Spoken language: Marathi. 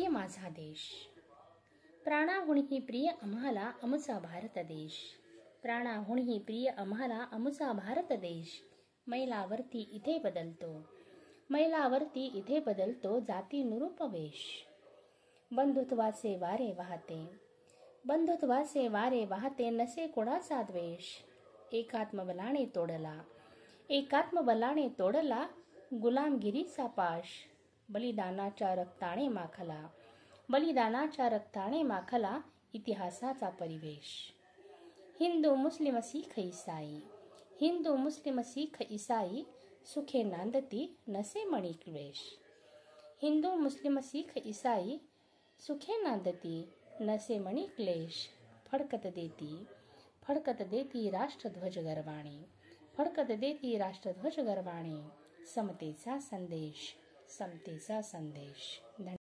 प्रिय माझा देश, प्राणाहूनही प्रिय आम्हाला आमचा भारत देश. प्राणाहूनही प्रिय आम्हाला आमचा भारत देश. मैलावरती इथे बदलतो, मैलावरती इथे बदलतो जातीनुरूप वेश. बंधुत्वाचे वारे वाहते, बंधुत्वाचे वारे वाहते, नसे कोणाचा द्वेष. एकात्मबलाने तोडला, एकात्मबलाने तोडला गुलामगिरीचा पाश. बलिदानाच्या रक्ताने माखला, बलिदानाच्या रक्ताने माखला इतिहासाचा परिवेश. हिंदू मुस्लिम शीख ईसाई, हिंदू मुस्लिम शीख ईसाई सुखे नांदती नसे मणी क्लेश. हिंदू मुस्लिम शीख ईसाई सुखे नांदती नसे मणी क्लेश. फडकत देती, फडकत देती राष्ट्रध्वज गर्वाणे, फडकत देती राष्ट्रध्वज गर्वाणे. समतेचा संदेश, समतेचा संदेश.